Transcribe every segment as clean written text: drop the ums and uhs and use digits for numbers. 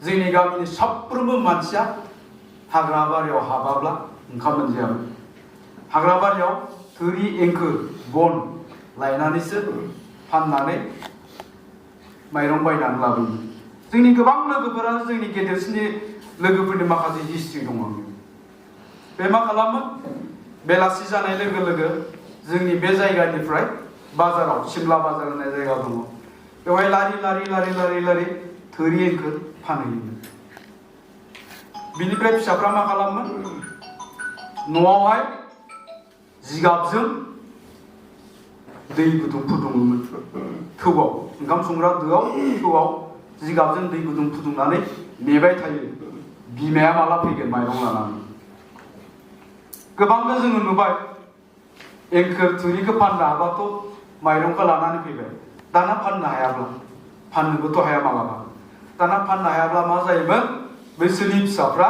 जोंनि गामिनि साफ्रोमबो मानसिया हाग्राबारियाव हाबाब्ला ओंखाम मोनजायामोन। हाग्राबारियाव थोरि एंखोर बन लायनानैसो फाननानै माइरं बायनानै लाबोयोमोन। जोंनि गोबां लोगोफोरा जोंनि गेदेरसिननि लोगोफोरनि माखासे हिस्ट्रि दङ। बे मा खालामो? बेलासि जानाय लोगो लोगो जोंनि बे जायगानिफ्राय बाजाराव, सिमला बाजार होननाय जायगा दङ, बेवहाय लारि लारि लारि लारि लारि थोरि एंखोर फानहैयोमोन। बिनिफ्राय फिसाफ्रा मा खालामोमोन? न'आवहाय जिगाबजों दै गुदुं फुदुङोमोन। थौआव, ओंखाम संग्रा दोआव, थौआव जिगाबजों दै गुदुं फुदुंनानै नेबाय थायो बिमाया माला फैगोन माइरं लानानै। गोबांनो जोङो नुबाय, एंखोर थुरिखौ फाननो हाबाथ' माइरंखौ लानानै फैबाय। दाना फाननो हायाब्ला, फाननोबोथ' हाया मालाबा, दाना फाननो हायाब्ला मा जायोमोन? बैसोरनि फिसाफ्रा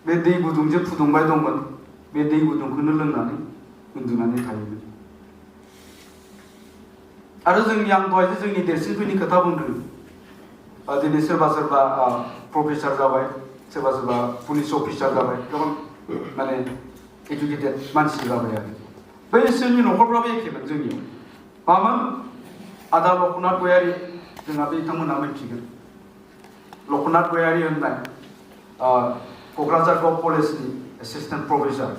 बे दै गुदुंजों फुदुंबाय दंमोन, बे दै गुदुंखौनो लोंनानै उन्दुनानै थायोमोन। आरो आं दहायसो जोंनि देरसिनफोरनि खोथा बुंदों। दिनै सोरबा सोरबा प्रफेसार जाबाय, सोरबा सोरबा पुलिस अफिसार जाबाय, गोबां माने एडुकेटेड मानसि जाबाय आरो। बैसोरनि न'खरफ्राबो एखेमोन जोंनियाव। मामोन? आदा लखनाथ गयारि, जोंहा बिथांमोनहा मिथिगोन। लखनाथ गयारि होननाय क'क्राझार गभ कलेजनि एसिस्टेन्ट प्रफेसार।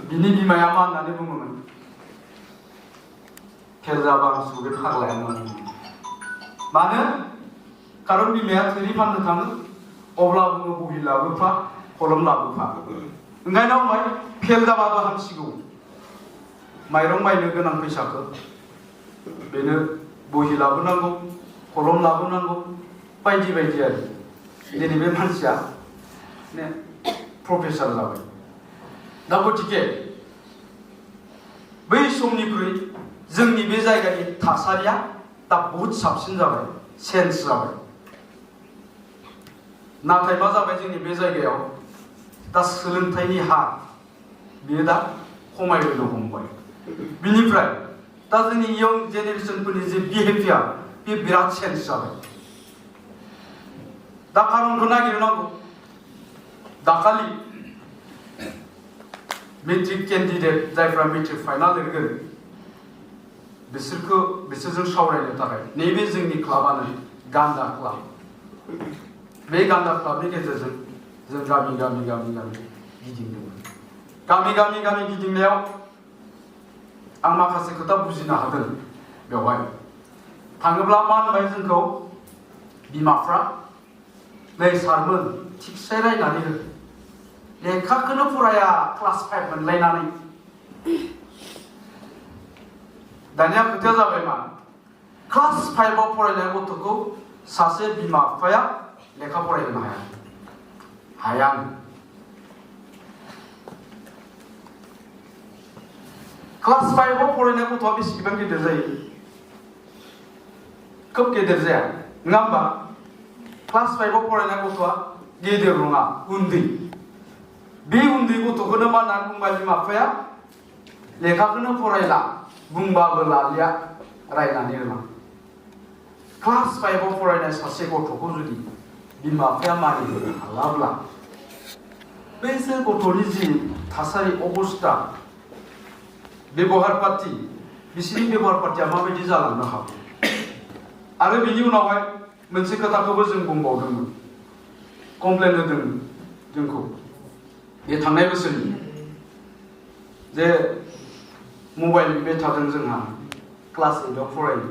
बिनि बिमाया मा होननानै बुङोमोन? फेल जाबा आं बे फाग्लाया होननानै बुङो। मानो? खारन बिमाया थोरि फाननो थाङो, अब्ला बुङो बहि लाबोफा, कलम लाबोफा। ओंखायनो बुंबाय फेल जाबाबो हामसिगौ, माइरं बायनो गोनां फैसाखौ बेनो बहि लाबोनांगौ, कलम लाबोनांगौ, बायदि बायदि आरो। दिनै बे मानसिया प्रफेसार जाबाय। दा गतिके बै समनिख्रुइ जोंनि बे जायगानि थासारिया दा बहुद साबसिन जाबाय, चेन्ज जाबाय। नाथाय मा जाबाय? जोंनि बे जायगायाव दा सोलोंथाइनि हार बेयो दा खमायबोनो हमबाय। बिनिफ्राय दा जोंनि इयं जेनेरेसनफोरनि जे बिहेभियार, बे बिराद चेन्ज जाबाय। दा खारनखौ नागिरनांगौ। दाखालि मेट्रिक केन्डिडेट जायफ्रा मेट्रिक फाइनाल लिरगोन, बिसोरजों सावरायनो थाखाय नैबे जोंनि क्लाबानो गान्दा क्लाब। बे गान्दा क्लाबनि गेजेरजों जों गामि गामि गामि गामि गिदिंदोंमोन। गामि गामि गामि गिदिंनायाव आं माखासे खोथा बुजिनो हादों। बेवहाय थाङोब्ला मा होनबाय जोंखौ बिमाफ्रा? नै सारमोन, थिगसे रायनानै हो, लेखाखौनो फराया क्लास 5 मोनलायनानै। दानिया खोथाया जाबाय मा? क्लास 5आव फरायनाय गथ'खौ सासे बिमा बिफाया लेखा फरायहोनो हाया। क्लास 5आव फरायनाय गथ'आ बेसेबां गेदेर जायो? खोब गेदेर जाया, नङा होमबा? क्लास 5आव फरायनाय गथ'आ गेदेर नङा, उन्दै। बे उन्दै गथ'खौनो मा होननानै बुंबाय बिमा बिफाया? लेखाखौनो फरायला, बुंबाबो लालिया, रायनानै होलां। क्लास 5आव फरायनाय सासे गथ'खौ जुदि बिमा बिफाया मानिनो हालाब्ला, बैसोर गथ'नि जि थासारि, अबस्था, बेबहार पाति, बिसोरनि बेबहार पातिया माबायदि जालांनो हागौ? आरो बिनि उनावहाय मोनसे खोथाखौबो जों बुंबावदोंमोन, कमप्लेन होदों जोंखौ बे थांनाय बोसोरनि, जे मबाइल बिबाय थादों जोंहा, क्लास 8आव फरायो,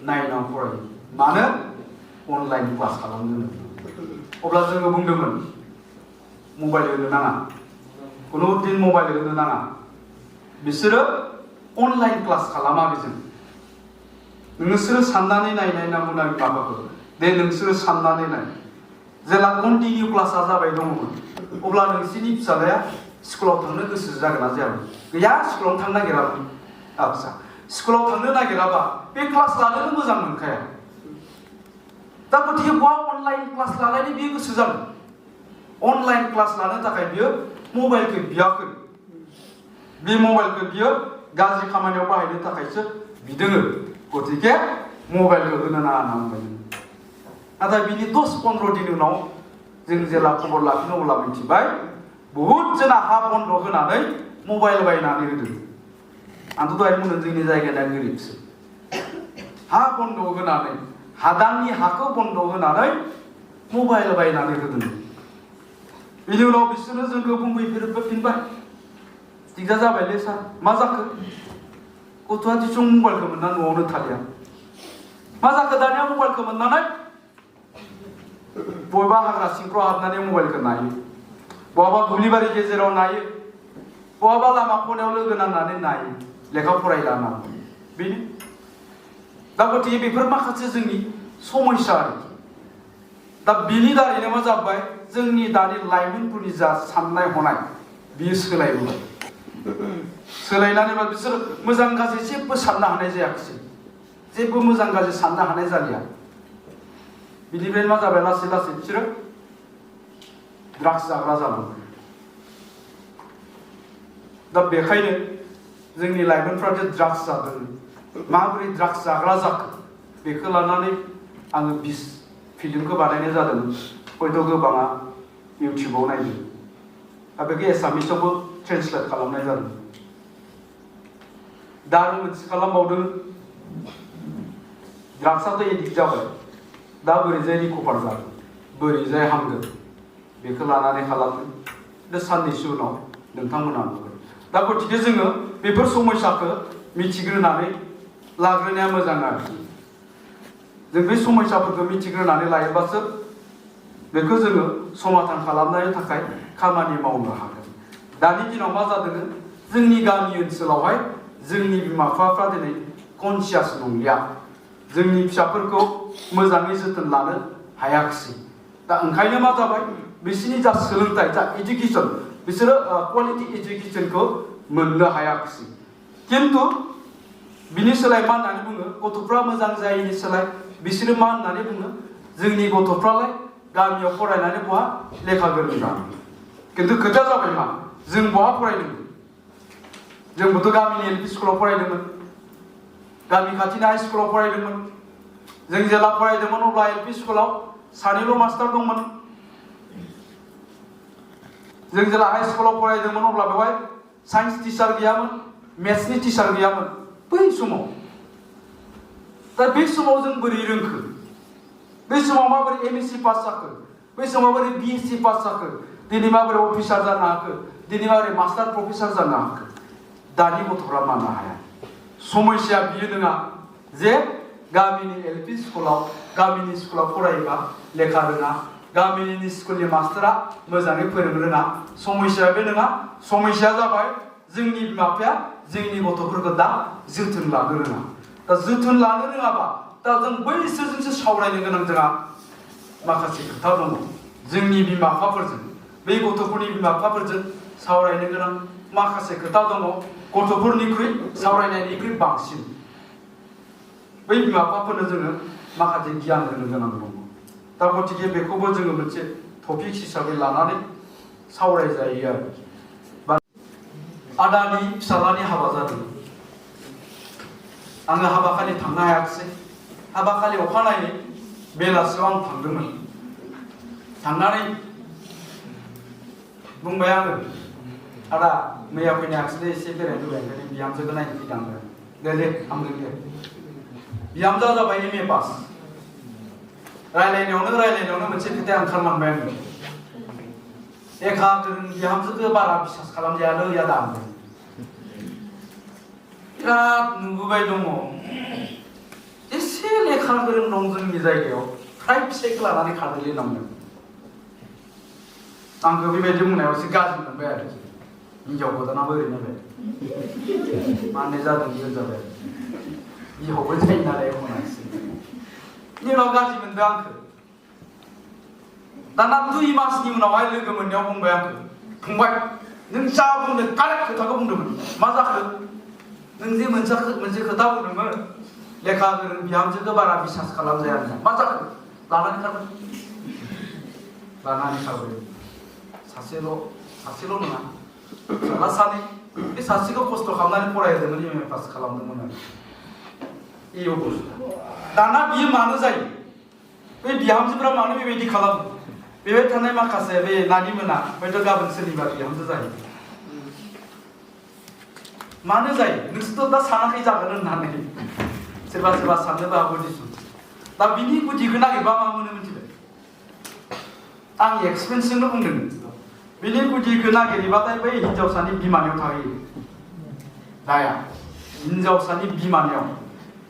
9आव फरायो, मानो? अनलाइन क्लास खालामदों। अब्ला जोङो बुंदोंमोन मबाइल होनो नाङा, खुनु दिन मबाइल होनो नाङा। बिसोरो अनलाइन क्लास खालामा बेजों। नोंसोरो साननानै नायनाय नांगौना माबाखौ, दे नोंसोरो साननानै नाय। जेला कन्टिनिउ क्लासा जाबाय दङमोन, अब्ला नोंसिनि फिसालाया स्कुलाव थांनो गोसो जागोन ना जायामोन? गैया, स्कुलाव थांनो नागिरामोन। आदसा, स्कुलाव थांनो नागिराबा बे क्लास लानोनो मोजां मोनखाया। दा गतिके बहा अनलाइन क्लास लानायनि बियो गोसो जादों? अनलाइन क्लास लानो थाखाय बियो मबाइलखौ बियाखै। बे मबाइलखौ बियो गाज्रि खामानियाव बाहायनो थाखायसो बिदोङो। गतिके मबाइलखौ होनो नाङा होनना बुंबाय। नाथाय बिनि 10-15 दिन उनाव जों जेला खबर लाफिनो अब्ला मिथिबाय बहुद जना हा बन्द होनानै मबाइल बायनानै होदों। आंथ' दहाय बुंदों जोंनि जायगाया गोरिबसो। हा बन्द होनानै हादाननि हाखौ बन्द होनानै मबाइल बायनानै होदों। बिनि उनाव बिसोरो जोंखौ बुंफिनबाय दिगदार जाबायलै सार मा जाखो गथ'आ दिसं मबाइलखौ मोनना न'आवनो थालिया मा जाखो दानिया मबाइलखौ मोननानै बबेबा हाग्रा सिंफ्राव हाबनानै मबाइलखौ नायो बहाबा दुब्लिबारि गेजेराव नायो बहाबा लामा खनायाव लोगो नांनानै नायो लेखा फरायला ना बेनो दा गथिखे बेफोर माखासे जोंनि समस्या आरोखि दा बिनि दारैनो मा जाबाय जोंनि दानि लाइमोनफोरनि जा साननाय हनाय बियो सोलायबोबाय सोलायनानै बिसोर मोजां गाज्रि जेबो साननो हानाय जायाखिसै जेबो मोजां गाज्रि साननो हानाय जालिया बिनिफ्राय मा जाबाय लासै लासै बिसोरो ड्राग्स जाग्रा जालांबाय दा बेखायनो जोंनि लाइमोनफ्रा जे ड्राग्स जादों माबोरै ड्राग्स जाग्रा जाखो बेखौ लानानै आङो फिल्मखौ बानायनाय जादों हयथ' गोबाङा इउटिउबाव नायदों दा बेखौ एसामिसावबो ट्रेन्सलेट खालामनाय जादों दा आरो मोनसे खालामबावदों ड्राग्सआथ' एडिक्ट जाबाय दा बोरैजाय रिकभार जागोन बोरैजाय हामगोन बेखौ लानानै खालामदों दा साननैसो उनाव नोंथांमोना नुगोन दा गथिखे जोङो बेफोर समस्याखौ मिथिग्रोनानै लाग्रोनाया मोजां आरोखि जों बे समस्याफोरखौ मिथिग्रोनानै लायोबासो बेखौ जोङो समाधान खालामनायनि थाखाय खामानि मावनो हागोन दानि दिनाव मा जादों जोंनि गामि ओनसोलावहाय जोंनि बिमा बिफाफ्रा दिनै कनसियास नंलिया जोंनि फिसाफोरखौ मोजाङै जोथोन लानो हायाखिसै दा ओंखायनो मा जाबाय बिसोरनि जा सोलोंथाइ जा इडुकेसन बिसोरो क्वालिटि इडुकेसनखौ मोननो हायाखिसै खिन्थु बिनि सोलाय मा होननानै बुङो गथ'फ्रा मोजां जायैनि सोलाय बिसोरो मा होननानै बुङो जोंनि गथ'फ्रालाय गामियाव फरायनानै बहा लेखा गोरों जानो खिन्थु खोथाया जाबाय मा जों बहा फरायदोंमोन जोंबोथ' गामिनि एल पि स्कुलाव फरायदोंमोन गामि खाथिनि हाइ स्कुलाव फरायदोंमोन जों जेला फरायदोंमोन अब्ला एल पि स्कुलाव सानैल' मास्टार दंमोन जों जेला हाइ स्कुलाव फरायदोंमोन अब्ला बेवहाय साइन्स टिचार गैयामोन मेथ्सनि टिचार गैयामोन बै समाव दा बे समाव जों बोरै रोंखो बै समाव माबोरै एमएससि पास जाखो बै समाव माबोरै बिएससि पास जाखो दिनै माबोरै अफिसार जानो हाखो दिनै माबोरै मास्टार प्रफेसार जानो हाखो दानि गथ'फ्रा मानो हाया समस्या बियो नङा जे गामिनि एल पि स्कुलाव गामिनि स्कुलाव फरायोबा लेखा रोङा गामिनि स्कुलनि मास्टारा मोजाङै फोरोंनो रोङा समस्या बे नङा समस्याया जाबाय जोंनि बिमा बिफाया जोंनि गथ'फोरखौ दा जोथोन लानो रोङा दा जोथोन लानो रोङाबा दा जों बैसोरजोंसो सावरायनो गोनां जोंहा माखासे खोथा दङ जोंनि बिमा बिफाफोरजों बै गथ'फोरनि बिमा बिफाफोरजों सावरायनो गोनां माखासे खोथा दङ गथ'फोरनिख्रुइ सावरायनायनिख्रुइ बांसिन बै बिमा बिफाफोरनो जोङो माखासे गियान होनो गोनां दङ दा गथिखे बेखौबो जोङो मोनसे टपिक हिसाबै लानानै सावरायजायो आरो आदानि फिसालानि हाबा जादों आङो हाबाखालि थांनो हायाखिसै हाबाखालि अखानायै बेलासियाव आं थांदोंमोन थांनानै बुंबाय आङो आदा मैया फैनो हायाखिसै एसे बेरायनो लुबैदों ओंखायनो बिहामजोखौ नायनो फैदों आङो दे हामदों दे बिहामजोआ जाबाय एम ए पास रायलायनायावनो मोनसे खोथाया ओंखारलांबाय आङो लेखा गोरों बिहामजोखौ बारा बिसास खालामजायालै आदा बिराद नुबोबाय दङ एसे लेखा गोरों दं जोंनि जायगायाव फ्राय फिसाइखौ लानानै खारदोलै नांदों आंखौ बेबायदि बुंनायाव एसे गाज्रि मोनबाय आरो हिनजाव गोदानाबो ओरैनो माने जादों बियो जाबाय बिहावबो जायो नालाय बुंनांसै बिनि उनाव गाज्रि मोनदों आंखौ दाना 2 मासनि उनावहाय लोगो मोननायाव बुंबाय आंखौ फंबाय नों जा बुंदों कारेक्ट खोथाखौ बुंदोंमोन मा जाखो नों जे मोनसे खोथा बुंदोंमोन लेखा गोरों बिहामजोखौ बारा बिसास खालामजाया मा जाखो लानानै खारबाय सासेल' नङा फिसाला सानै बे सासेखौ खस्थ' खालामनानै फरायहोदोंमोन एम ए पास खालामदोंमोन आरो दाना बियो मानो जायो बे बिहामजोफोरा मानो बेबायदि खालामो? बेबायदि थानाय माखासे बे नानिमोना हयथ' गाबोन सोरनिबा बिहामजो जायो। मानो जायो? नोंसोरथ' दा सानाखै जागोन होननानै सोरबा सोरबा साननोबो हागौ दिसुन। दा बिनि गुदिखौ नागिरबा मा मोनो मिथिबाय? आं एक्सपिरियेन्सजोंनो बुंदों। बिनि गुदिखौ नागिरबाथाय बै हिन्जावसानि बिमानियाव थाहैयो दाया, हिन्जावसानि बिमानियाव।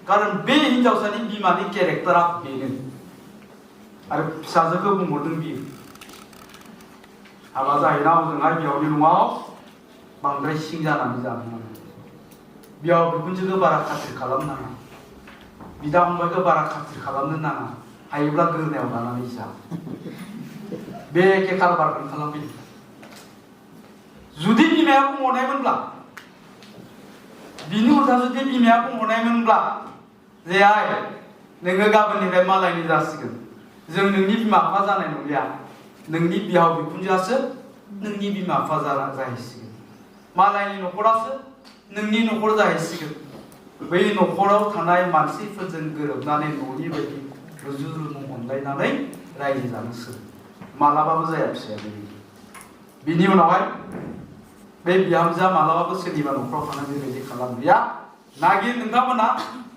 खारन बे हिन्जावसानि बिमानि केरेक्टारा बेनो आरो फिसाजोखौ बुंहरदों बियो हाबा जाहैना हजोंहाय बिहावनि न'आव बांद्राय सिं जानानै जानो नाङा, बिहाव बिखुनजोखौ बारा खाथिर खालामनाङा, बिदा फंबायखौ बारा खाथिर खालामनो नाङा, हायोब्ला गोरनायाव लानानै जा। बे एखे कालबारखौनो खालामफैदों। जुदि बिमाया बुंहरनायमोनब्ला, बिनि उल्था जुदि बिमाया बुंहरनायमोनब्ला जे आइ नोङो गाबोननिफ्राय मालायनि जासिगोन, जों नोंनि बिमा बिफा जानाय नंलिया, नोंनि बिहाव बिखुनजोआसो नोंनि बिमा बिफा जाहैसिगोन, मालायनि न'खरासो नोंनि न'खर जाहैसिगोन, बै न'खराव थानाय मानसिफोरजों गोरोबनानै न'नि बायदि रुजु रुमु अनलायनानै रायजो जानो सोलों। मालाबाबो जाया फिसाया बेबायदि। बिनि उनावहाय बे बिहामजोआ मालाबाबो सोरनिबा न'खराव थानानै बेबायदि खालामलिया। नागिर नोंथांमोना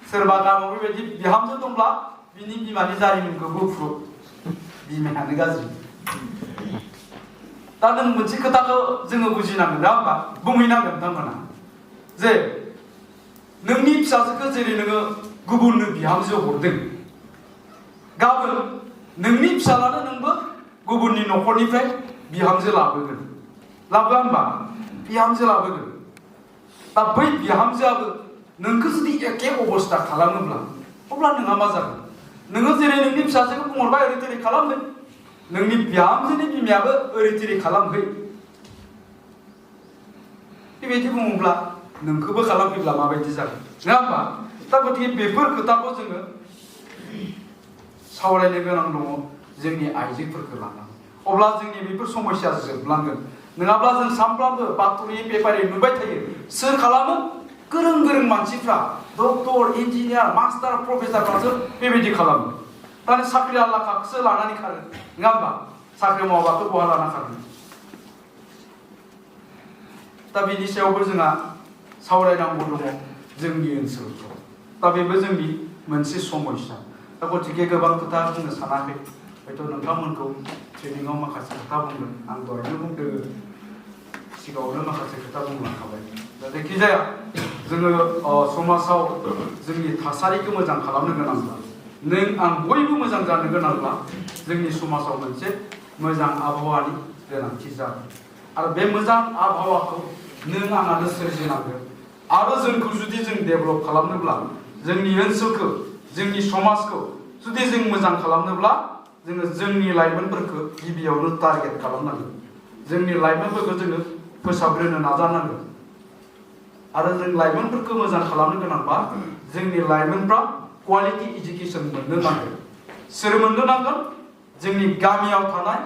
सोरबा गामियाव बेबायदि बिहामजो दंब्ला बिनि बिमानि जारिमिनखौ बुफ्रु, बिमायानो गाज्रि। दा नों मोनसे खोथाखौ जोङो बुजिनांगोन, नङा होमबा? बुंहैनांगोन नोंथांमोना जे नोंनि फिसाजोखौ जेरै नोङो गुबुननो बिहामजो हरदों, गाबोन नोंनि फिसालानो नोंबो गुबुननि न'खरनिफ्राय बिहामजो लाबोगोन। लाबोआ होमबा? बिहामजो लाबोगोन। दा बै बिहामजोआबो नोंखौ जुदि एखे अबस्था खालामोब्ला अब्ला नोंहा मा जागोन? नोङो जेरै नोंनि फिसाजोखौ बुंहरबाय ओरै थोरै खालामदों, नोंनि बिहामजोनि बिमायाबो ओरै थोरै खालामहै। बेबायदि बुङोब्ला नोंखौबो खालामफैब्ला माबायदि जागोन, नङा होमबा? दा गतिके बेफोर खोथाखौ जोङो सावरायनो गोनां दङ जोंनि आइजोफोरखौ लानानै। अब्ला जोंनि बेफोर समस्या जोबलांगोन। नङाब्ला जों सानफ्रामबो बातरि पेपारे नुबाय थायो, सोर खालामो? गोरों गोरों मानसिफ्रा, डक्टर, इन्जिनियार, मास्टार, प्रफेसारफ्रासो बेबायदि खालामो। दानि साख्रि आलाखाखौसो लानानै खारो, नङा होमबा? साख्रि मावाबाथ' बहा लाना खारनो। दा बेनि सायावबो जोंहा सावरायनांगौ दङ जोंनि ओनसोलफ्राव। दा बेबो जोंनि मोनसे समस्या। दा गतिके गोबां खोथा बुंनो सानाखै, हयथ' नोंथांमोनखौ ट्रेनिङाव माखासे खोथा बुंगोन। आं दहायनो बुंदों, सिगाङावनो माखासे खोथा बुंलांखाबाय। दा जायखिजाया जोङो समाजाव जोंनि थासारिखौ मोजां खालामनो गोनांब्ला, नों आं बयबो मोजां जानो गोनांब्ला जोंनि समाजाव मोनसे मोजां आबहावानि गोनांथि जागोन। आरो बे मोजां आबहावाखौ नों आंहानो सोरजिनांगोन। आरो जोंखौ जुदि जों डेभेलप खालामनोब्ला, जोंनि ओनसोलखौ, जोंनि समाजखौ जुदि जों मोजां खालामनोब्ला, जोङो जोंनि लाइमोनफोरखौ गिबियावनो टारगेट खालामनांगोन। जोंनि लाइमोनफोरखौ जोङो फोसाबग्रोनो नाजानांगोन। आरो जों लाइमोनफोरखौ मोजां खालामनो गोनांबा जोंनि लाइमोनफ्रा क्वालिटि इडुकेसन मोननो नांगोन। सोर मोननो नांगोन? जोंनि गामियाव थानाय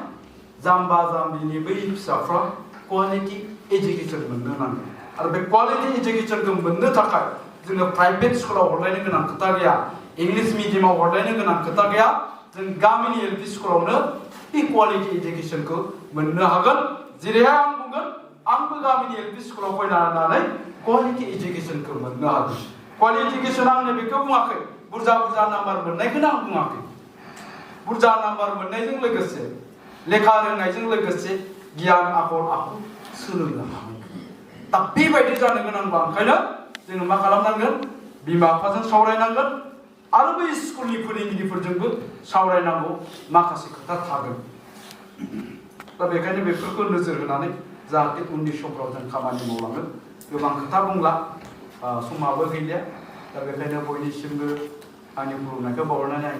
जाम्बा जाम्बिनि बै फिसाफ्रा क्वालिटि इडुकेसन मोननो नांगोन। आरो बे क्वालिटि इडुकेसनखौ मोननो थाखाय जोङो प्राइभेट स्कुलाव हरलायनो गोनां खोथा गैया, इंलिश मिडियामाव हरलायनो गोनां खोथा गैया। जों गामिनि एलपि स्कुलावनो बे क्वालिटि इडुकेसनखौ मोननो हागोन। जेरैहाय आं बुंगोन, आंबो गामिनि एलपि स्कुलाव फैनानै क्वालिटि इडुकेसनखौ मोननो हागोन। क्वालिटि इडुकेसन आंनो बेखौ बुङाखै, बुरजा बुरजा नाम्बार मोननायखौनो आं बुङाखै। बुरजा नाम्बार मोननायजों लोगोसे, लेखा रोंनायजों लोगोसे गियान आखल आखु सोलोंनो हागोन। दा बेबायदि जानो गोनांब्ला ओंखायनो जोङो मा खालामनांगोन? बिमा बिफाजों सावरायनांगोन आरो बै स्कुलनि फोरोंगिरिफोरजोंबो सावरायनांगौ माखासे खोथा थागोन। दा बेखायनो बेफोरखौ नोजोर होनानै जाहाथे उननि समफ्राव जों खामानि मावलांगोन। गोबां खोथा बुंला, समाबो गैलिया। दा बेखायनो बयनिसिमबो आंनि खुलुमनायखौ बावहरनानै आं